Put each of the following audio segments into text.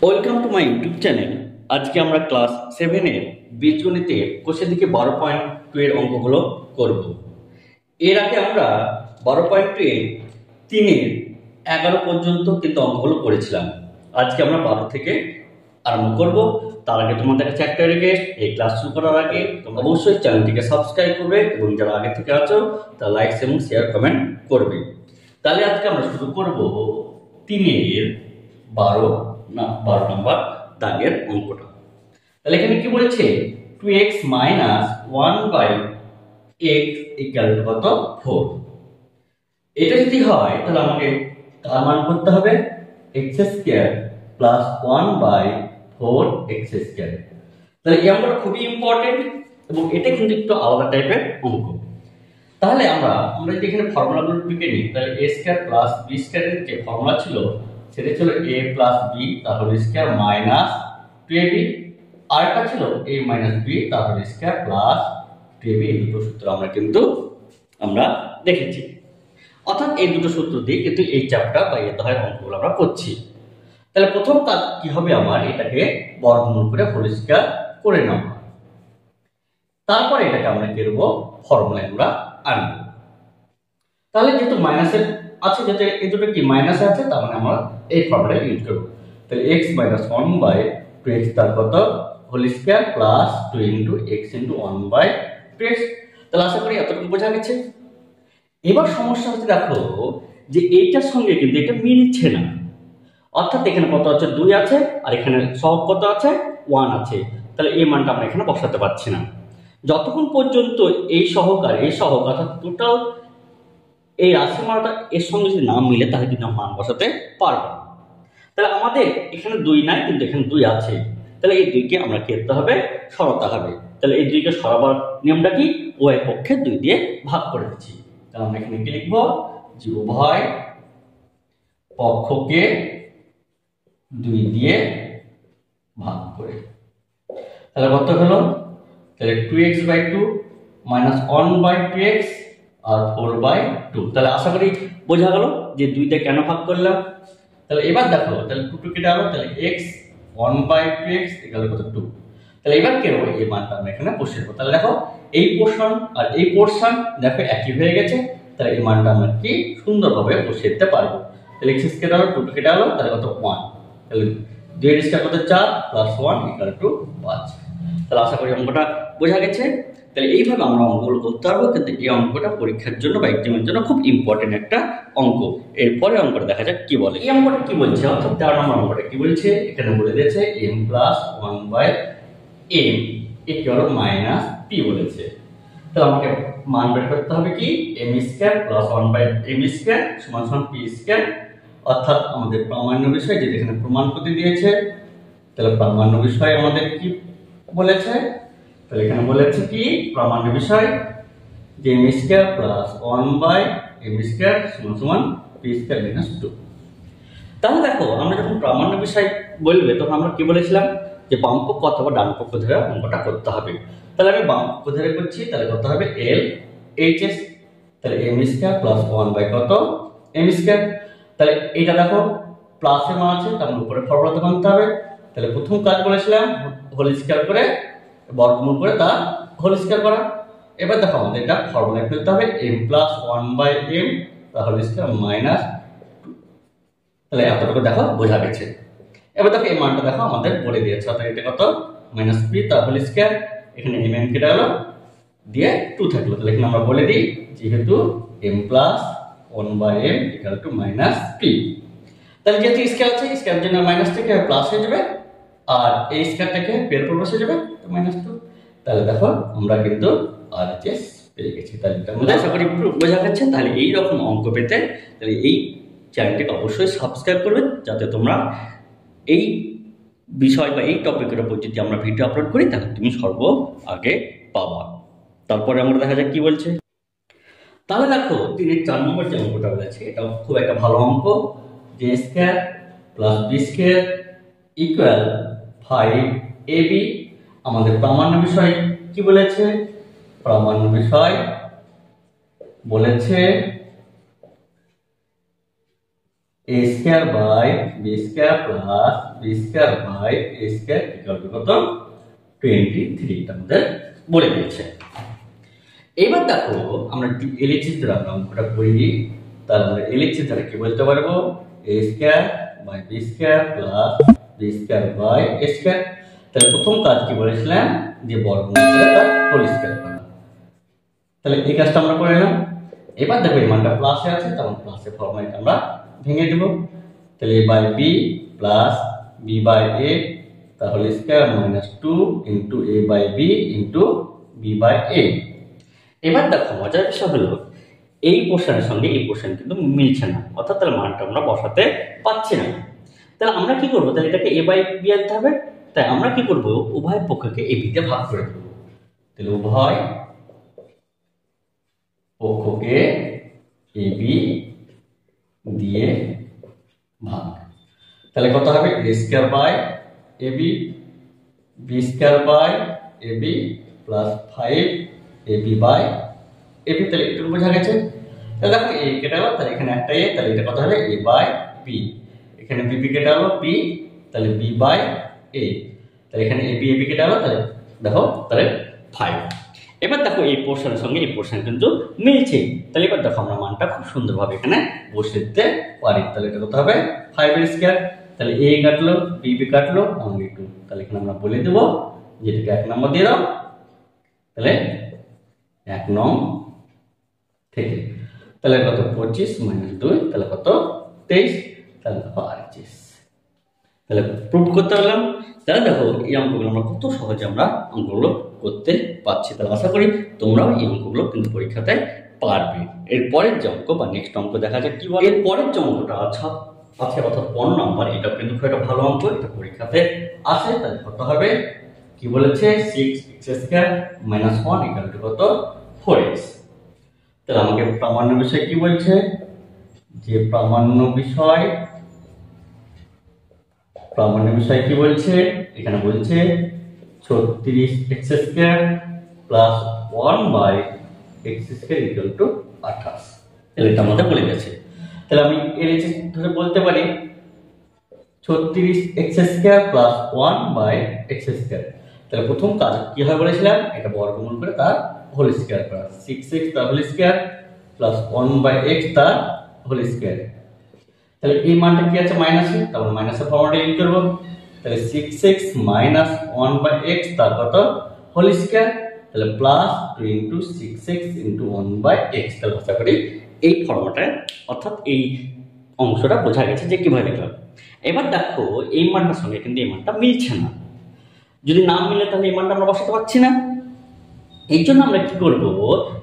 Welcome to my YouTube channel. আজকে আমরা class 7 এর বীজগণিতে কোষের দিকে 12.2 এর অঙ্কগুলো করব। এর আগে আমরা 12.2 এর 3 এর 11 পর্যন্ত কিন্তু অঙ্কগুলো করেছিলাম। আজকে আমরা 12 থেকে আরম্ভ করব। তার আগে তোমাদের কাছে একটা রিকোয়েস্ট, এই ক্লাস শুরু করার আগে তোমরা অবশ্যই চ্যানেলটিকে সাবস্ক্রাইব করবে এবং যারা আগে থেকে আছো তারা লাইক এবং শেয়ার কমেন্ট করবে। তাহলে আজকে আমরা শুরু করব 3 এর 12 নম্বর দাগের অঙ্কটা। তাহলে এখানে কি বলেছে 2x minus 1/x equal to কত 4। এটা যদি হয় তাহলে আমাকে কার মান করতে হবে x square plus 1/4x square. তাহলে এই অঙ্কটা খুবই ইম্পর্টেন্ট এবং এটা কিন্তু একটু আলাদা টাইপের অঙ্ক। তাহলে আমরা যদি এখানে ফর্মুলাগুলো লিখে নিই তাহলে a স্কয়ার প্লাস b স্কয়ারের যে ফর্মুলা ছিল সেটা ছিল a প্লাস b তার হোল স্কয়ার মাইনাস 2ab, আরেকটা ছিল a মাইনাস b তার হোল স্কয়ার প্লাস 2ab। এই দুটো সূত্র আমরা দেখেছি। অর্থাৎ এই দুটো সূত্র দিয়ে কিন্তু এই চ্যাপ্টার বা এই অধ্যায়ের অঙ্কগুলো আমরা করছি। তাহলে প্রথম কাজ কি হবে, আমার এটাকে বর্গমূল করে হোল স্কয়ার করে নেওয়া। তারপর এটাকে আমরা কি করব, ফর্মুলায় আমরা আনবো। তাহলে যেহেতু মাইনাসের আছে, যেটা এই দুটো কি মাইনাস আছে, তার মানে আমরা এই ফর্মুলা ইউজ করব। তাহলে x - 1/2x তার কত whole square plus 2 * x * 1/2x। তাহলে আশা করি এতটুকু বোঝা গেছে। এবার সমস্যা হচ্ছে, দেখো যে এইটার সঙ্গে কিন্তু এটা মিলছে না। অর্থাৎ এখানে কত আছে 2 আছে আর এখানে সহগ কত আছে 1 আছে। তাহলে এই মানটা আমরা এখানে বসাতে পারছি না। যতক্ষণ পর্যন্ত এই সহগ আর এই সহগ অর্থাৎ টোটাল এই রাশি মানটা এর সঙ্গে যদি না মিলে তাহলে কিন্তু মান বসাতে পারবো না। তাহলে আমাদের এখানে 2 নাই কিন্তু এখানে 2 আছে। তাহলে এই 2 কে আমরা কি করতে হবে, সরাতে হবে। তাহলে এই 2 কে সরাবার নিয়মটা কি, উভয় পক্ষে 2 দিয়ে ভাগ করে দিচ্ছি। তাহলে আমরা এখানে কি লিখবো, যে উভয় পক্ষকে 2 দিয়ে ভাগ করে। তাহলে কত হলো, তাহলে 2x/2 মাইনাস 1/2x আর 4/2। তাহলে আশা করি বোঝা গেল যে 2 দিয়ে কেন ভাগ করলাম। তাহলে এবার দেখো, তাহলে 2 কেটে গেল, তাহলে x 1/2x ইকুয়াল কত 2। তাহলে এবার কি হবে, এই মানটা আমরা এখানে বসিয়ে দেবো। তাহলে দেখো এই পোরশন আর এই পোরশন দেখো একই হয়ে গেছে। তাহলে এই মানটা আমরা কি সুন্দরভাবে বসিয়ে দিতে পারবো। তাহলে x কেটে গেল, 2 কেটে গেল, তাহলে কত 1। তাহলে 2 এর স্কয়ার কত 4 প্লাস 1 ইকুয়াল টু 5। তাহলে আশা করি অঙ্কটা বোঝা গেছে। তাহলে এইভাবে আমরা অঙ্কগুলো করতে পারবো, কিন্তু এই অঙ্কটা পরীক্ষার জন্য বা এক্সামের জন্য খুব ইম্পর্টেন্ট একটা অঙ্ক। এরপরে অঙ্কটা দেখা যাক কি বলে। এই অঙ্কটা কি বলছে, অর্থাৎ 13 নম্বর অঙ্কটা কি বলছে, এখানে বলে দিয়েছে m plus 1/m equal minus p বলেছে। তাহলে আমাকে মান বের করতে হবে কি, m square plus 1/m square সমান সমান p স্কয়ার। অর্থাৎ আমাদের প্রামাণ্য বিষয় যেটা এখানে প্রমাণ করতে দিয়েছে। তাহলে প্রামাণ্য বিষয় আমাদের কি বলেছে, তাহলে এখানে বলেছে কি প্রামাণ্য বিষয় যে m square plus 1/m square সমান সমান p স্কয়ার মাইনাস 2। তাহলে দেখো আমরা যখন প্রামাণ্য বিষয় বলবে তখন আমরা কি বলেছিলাম যে বাম পক্ষ অথবা ডান পক্ষ ধরে অঙ্কটা করতে হবে। তাহলে আমি বাম পক্ষ ধরে করছি, তাহলে কত হবে LHS। তাহলে m স্কয়ার প্লাস 1 কত m স্কয়ার। তাহলে এটা দেখো প্লাসের মান আছে, তার উপরে ফর্মুলাতে আনতে হবে। তাহলে প্রথম কাজ বলেছিলাম হোল স্কয়ার করে বর্গমূল করে তার হোল স্কয়ার করা। এবার দেখো আমাদের এটা ফর্মুলায় ফেলতে হবে m প্লাস 1/m তার হোল স্কয়ার মাইনাস 2। তাহলে এতটুকু দেখো বোঝা গেছে। এবার দেখো এই মানটা দেখো আমাদের বলে দিয়েছে, অর্থাৎ এটা কত মাইনাস p তার হোল স্কয়ার। এখানে m কেটে গেল দিয়ে 2 থাকলো। তাহলে এখানে আমরা বলে দিই যেহেতু m plus 1/m equal to minus p। তাহলে যেহেতু স্কয়ার আছে, স্কয়ার জন্য মাইনাস থেকে প্লাস হয়ে যাবে আর এই স্কয়ারটাকে বের করে বসে যাবে মাইনাস 2। তাহলে দেখো আমরা কিন্তু RHS পেয়ে গেছি। তাহলে এটা আমরা আশা করি বোঝা গেছে। তাহলে এই রকম অঙ্ক পেতে তাহলে এই চ্যানেলটিকে অবশ্যই সাবস্ক্রাইব করবে, যাতে তোমরা এই বিষয় বা এই টপিকের উপর যদি আমরা ভিডিও আপলোড করি তাহলে তুমি সর্ব আগে পাবা। তারপরে আমরা দেখা যাক কি বলছে। তাহলে দেখো 3 4 নম্বর যে অঙ্কটা বলেছে এটা খুব একটা ভালো অঙ্ক, যে square plus b square equal 5ab। আমাদের প্রামাণ্য বিষয় কি বলেছে, প্রামাণ্য বিষয় বলেছে a square by b square plus b square by a square equal to কত 23 এটা আমাদের বলে দিয়েছে। এবার দেখো আমরা এলএইচএস দ্বারা আমরা অঙ্কটা করি, তাহলে এলএইচএস দ্বারা কি বলতে পারবো a square by b square plus b square by a square. তাহলে প্রথম কাজ কি বলেছিলাম যে বর্গমূল করে তার হোল স্কয়ার করা, তাহলে এই কাজটা আমরা করে নিলাম। এবার দেখো এই মানটা প্লাসে আছে, তখন প্লাসের ফর্মুলা আমরা ভেঙে দেব। তাহলে a by b plus b by a তাহলে square minus 2 into a by b into b by a. এবার দেখো মজার বিষয় হলো এই পোর্শনের সঙ্গে এই পোর্শন কিন্তু মিলছে না, অর্থাৎ তার মানটা আমরা বসাতে পাচ্ছি না। তাহলে আমরা কি করবো, তাহলে এটাকে a বাই বি আনতে হবে। তাই আমরা কি করব, উভয় পক্ষকে a b তে ভাগ করে দেব। তাহলে উভয় পক্ষকে a b দিয়ে ভাগ, তাহলে কত হবে a square by a b B square by a b plus 5ab by a b। তাহলে একটু বোঝা গেছে। তাহলে দেখো a কেটে গেল, তাহলে এখানে একটা a, তাহলে এটা কত হবে a বাই b। এখানে b b কেটে গেল b, তাহলে b বাই a। তাহলে এখানে a b কেটে গেল, তাহলে দেখো তাহলে 5। এবার দেখো এই পোর্শনের সঙ্গে এই পোর্শন কিন্তু মিলছে। তাহলে এবার দেখো আমরা মানটা খুব সুন্দরভাবে এখানে বসে দিতে পারি। তাহলে এটা কত হবে 5 এর স্কয়ার। তাহলে a কাটলো b b কাটলো অনলি 2। তাহলে এখানে আমরা বলে দেব যে এটাকে 1 নম্বর দিয়ে দাও। তাহলে 1 নং থেকে তাহলে কত 25 মাইনাস 2 তাহলে কত 23। তাহলে দেখো RHS তাহলে প্রুফ করতে পারলাম। তাহলে দেখো এই অঙ্কগুলো আমরা কত সহজে আমরা অঙ্কগুলো করতে পারছি। তাহলে আশা করি তোমরাও এই অঙ্কগুলো কিন্তু পরীক্ষাতে পারবে। এরপরের যে অঙ্ক বা নেক্সট অঙ্ক দেখা যাক কি বলে। এরপরের যে অঙ্কটা আছে অর্থাৎ 15 নম্বর, এটা কিন্তু খুব একটা ভালো অঙ্ক, এটা পরীক্ষাতে আসে। তাহলে কত হবে কি বলেছে 6x square minus 1 equal to কত 4x। তাহলে আমাকে প্রামাণ্য বিষয় কি বলছে, যে প্রামাণ্য বিষয় কি বলছে, এখানে বলছে 36x square plus 1 by x square equal to 28। তাহলে এটা আমাদের বলে গেছে। তাহলে আমি এর ধরে বলতে পারি 36x square plus 1 by x square. তাহলে প্রথম কাজ কি হয় বলেছিলাম, এটা বর্গমূল করে তার হোল স্কয়ার করা। 6x তার whole square plus 1 by x তার হোল স্কয়ার। তাহলে এই মানটা কি আছে মাইনাসে, তাহলে মাইনাসের ফর্মুলাটা ইউজ করব। তাহলে 6x মাইনাস 1 বাই x তার কত হোল স্কয়ার, তাহলে plus 2 into 6x into 1 by x। তাহলে আশা করি এই ফর্মুলাটা অর্থাৎ এই অংশটা বোঝা গেছে যে কিভাবে লিখলাম। এবার দেখো এই মানটার সঙ্গে কিন্তু এই মানটা মিলছে না। যদি না মিলে তাহলে এই মানটা আমরা বসাতে পারছি না। এই জন্য আমরা কি করব,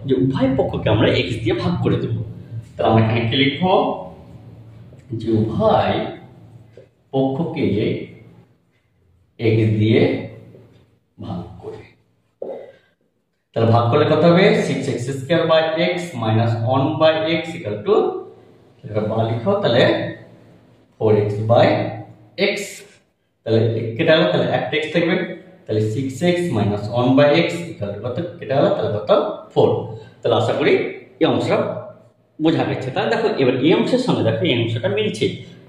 যে উভয় পক্ষকে আমরা x দিয়ে ভাগ করে দেব। তাহলে আমরা এখানে কি লিখবো, যে উভয় পক্ষকে x দিয়ে ভাগ করে। তাহলে ভাগ করলে কত হবে 6x square by x minus 1 by x equal to, এটা বা লিখো তাহলে 4x বাই x। তাহলে কেটে গেল, তাহলে একটা x থাকবে। তাহলে 6x minus 1 by x equal to কত কেটে গেল, তাহলে কত 4। তাহলে আশা করি এই অংশটা বোঝা গেছে। তাহলে দেখো এবার এই অংশের সঙ্গে দেখো এই অংশটা মিলছে,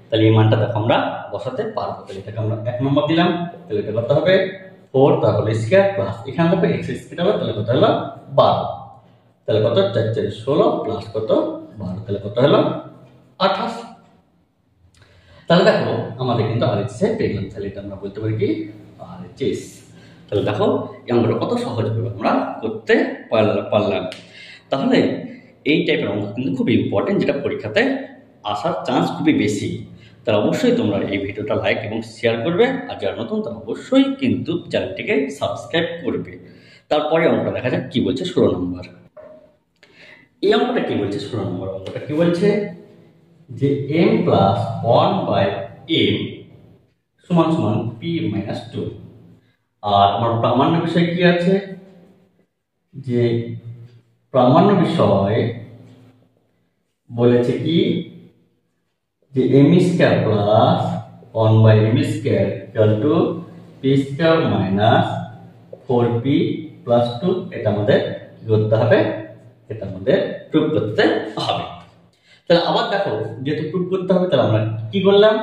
তাহলে এই মানটা দেখো আমরা বসাতে পারবো। তাহলে এটাকে আমরা 1 নম্বর দিলাম। তাহলে এটা কত হবে 4 তার হোল স্কয়ার প্লাস এখানে দেখো x স্কয়ার হবে, তাহলে কত হলো 12। তাহলে কত 4 4 16 প্লাস কত 12, তাহলে কত হলো 28। তাহলে দেখো আমাদের কিন্তু RHS পেয়ে গেলাম। তাহলে এটা আমরা বলতে পারি কি RHS। তাহলে দেখো এই অঙ্কটা কত সহজভাবে আমরা করতে পারলাম। তাহলে এই টাইপের অঙ্ক কিন্তু খুব ইম্পর্টেন্ট, যেটা পরীক্ষাতে আসার চান্স খুবই বেশি। তাহলে অবশ্যই তোমরা এই ভিডিওটা লাইক এবং শেয়ার করবে, আর যারা নতুন তারা অবশ্যই কিন্তু চ্যানেলটিকে সাবস্ক্রাইব করবে। তারপরে অঙ্কটা দেখা যাক কি বলছে 16 নম্বর। এই অঙ্কটা কি বলছে 16 নম্বর অঙ্কটা কি বলছে, যে m প্লাস 1 বাই m সমান সমান p মাইনাস 2। আর আমার প্রামাণ্য বিষয় কি আছে, যে প্রামাণ্য বিষয় বলেছে কি, যে m square plus 1 by m square equal to p square minus 4p plus 2। এটা আমাদের কি করতে হবে, এটা আমাদের প্রুফ করতে হবে। তাহলে আবার দেখো যেহেতু প্রুফ করতে হবে, তাহলে আমরা কি করলাম,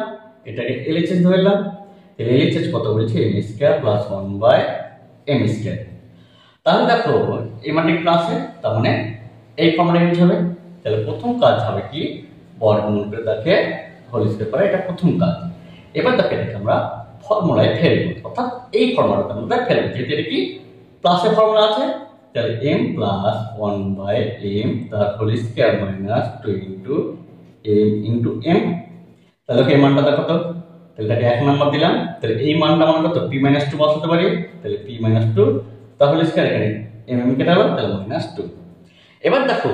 এটাকে এলএইচএস ধরলাম। তাহলে এলএইচএস কত বলছে, M square plus 1/m square. তাহলে দেখো এই মানটি প্লাসে, তার মানে এই ফর্মুলা ইউজ হবে। তাহলে প্রথম কাজ হবে কি, বর্গমূল করে তাকে হোল স্কয়ার করা, এটা প্রথম কাজ। এবার তাকে আমরা ফর্মুলায় ফেলব, অর্থাৎ এই ফর্মুলাটা আমরা ফেলব, যেহেতু এটা কি প্লাসের ফর্মুলা আছে। তাহলে m প্লাস 1/m তার whole square minus 2 into m into m। তাহলে এই মানটা দেখো তো, তাহলে এটাকে 1 নম্বর দিলাম। তাহলে এই মানটা আমরা কত, p - 2 বসাতে পারি। তাহলে p - 2 তার হোল স্কয়ার, এখানে m কেটে গেল, তাহলে -2। এবার দেখো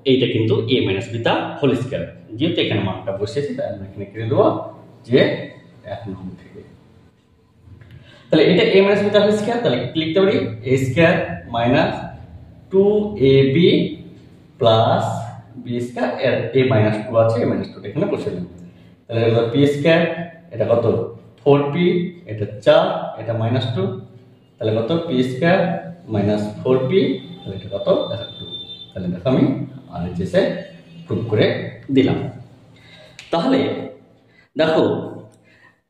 এইটা কিন্তু a - b তা হোল স্কয়ার, যেহেতু এখানে মানটা বসিয়েছি তাই আমরা এখানে কেটে দেবো যে 1 নম্বর থেকে। তাহলে এটা a - b তা হোল স্কয়ার, তাহলে কি লিখতে পারি, a square minus 2ab plus b square, এর a - 2 আছে, a - 2 এখানে বসিয়ে দিলাম। তাহলে এটা p স্কয়ার, এটা কত 4p, এটা 4, এটা -2, তাহলে কত p স্কয়ার মাইনাস 4p, তাহলে এটা কত 2। তাহলে দেখো আমি RHS এ প্রুফ করে দিলাম। তাহলে দেখো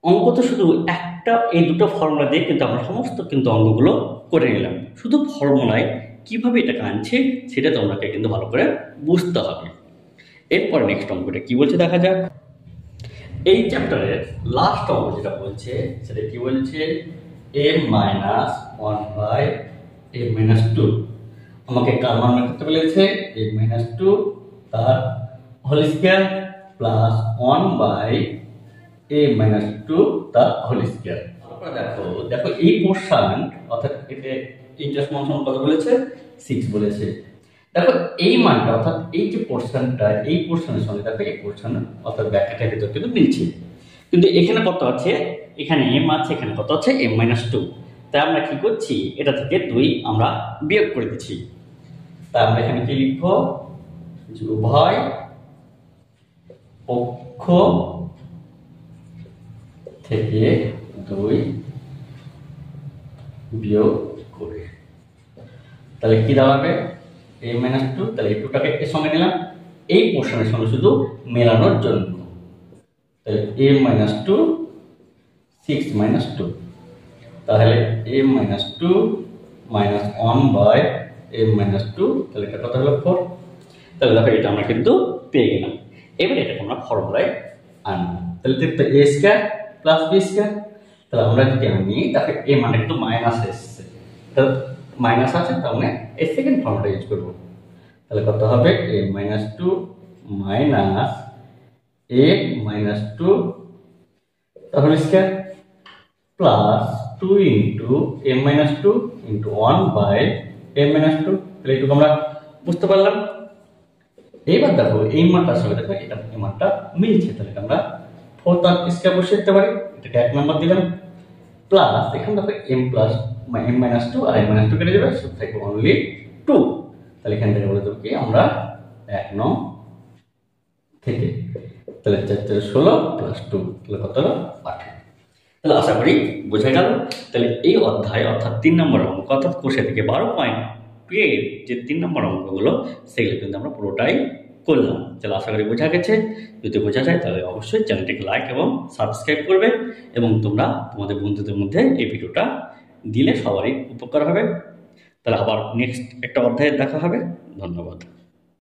অঙ্ক তো শুধু একটা, এই দুটো ফর্মুলা দিয়ে কিন্তু আমরা সমস্ত কিন্তু অঙ্কগুলো করে নিলাম। শুধু ফর্মুলায় কিভাবে এটাকে আনছে সেটা তোমাকে কিন্তু ভালো করে বুঝতে হবে। এরপর নেক্সট অঙ্কটা কি বলছে দেখা যাক। এই চ্যাপ্টারের লাস্ট অঙ্ক যেটা বলছে সেটা কি বলছে, m - 1/m - 2। আমাকে কার মান বের করতে বলেছে, m - 2 তার হোল স্কয়ার প্লাস 1/m - 2 তার হোল স্কয়ার। তারপর দেখো এই পোরশন, অর্থাৎ এটা ইন্টারেস্ট মান কত বলেছে, 6 বলেছে। দেখো এই মানটা, অর্থাৎ এই যে পোরশনটা, এই পোরশনের সঙ্গে দেখো এই পোরশন অর্থাৎ ব্র্যাকেটের ভিতর কিন্তু মিলছে, কিন্তু এখানে কত আছে, এখানে m আছে, এখানে কত আছে m - 2। তাই আমরা কি করছি, এটা থেকে 2 আমরা বিয়োগ করে দিচ্ছি। তাই আমরা এখানে কি লিখবো, যে উভয় পক্ষ থেকে 2 বিয়োগ করে। তাহলে কি দাঁড়াবে, a - 2, তাহলে এই 2টাকে এর সঙ্গে নিলাম এই পোরশনের সঙ্গে শুধু মেলানোর জন্য। তাহলে a - 2 6 - 2, তাহলে a - 2 মাইনাস 1/m - 2, তাহলে এটা কত হলো 4। তাহলে দেখো এটা আমরা কিন্তু পেয়ে গেলাম। এবার এটাকে আমরা ফর্মুলায় আনবো। তাহলে দেখতে a square plus b square, তাহলে আমরা যদি আনি দেখো a মানে কিন্তু মাইনাস এসছে, তাহলে মাইনাস আছে, তার মানে এই সেকেন্ড ফর্মুলাটা ইউজ করব। তাহলে কত হবে, a - 2 মাইনাস a - 2 তাহলে square plus 2 into m - 2 into 1/m - 2। তাহলে এইটুকু আমরা বুঝতে পারলাম। এইবার দেখো এই মানটার সঙ্গে দেখো এটা এই মানটা মিলছে, তাহলে আমরা 4 তার স্কয়ার বসিয়ে দিতে পারি। এটাকে 1 নম্বর দিলাম, প্লাস এখানে দেখো m প্লাস m - 2 আর m - 2 কেটে যাবে, শুধু থাকবে অনলি 2। তাহলে এখান থেকে বলে দেবো কি আমরা 1 নং থেকে, তাহলে 4 × 16 প্লাস 2, তাহলে কত হলো 18। তাহলে আশা করি বোঝা গেল। তাহলে এই অধ্যায় অর্থাৎ 3 নম্বর অঙ্ক, অর্থাৎ কোষে থেকে 12.2 এর যে 3 নম্বর অঙ্কগুলো সেগুলো কিন্তু আমরা পুরোটাই করলাম। তাহলে আশা করি বোঝা গেছে। যদি বোঝা যায় তাহলে অবশ্যই চ্যানেলটিকে লাইক এবং সাবস্ক্রাইব করবে, এবং তোমরা তোমাদের বন্ধুদের মধ্যে এই ভিডিওটা দিলে সবারই উপকার হবে। তাহলে আবার নেক্সট একটা অধ্যায়ে দেখা হবে। ধন্যবাদ।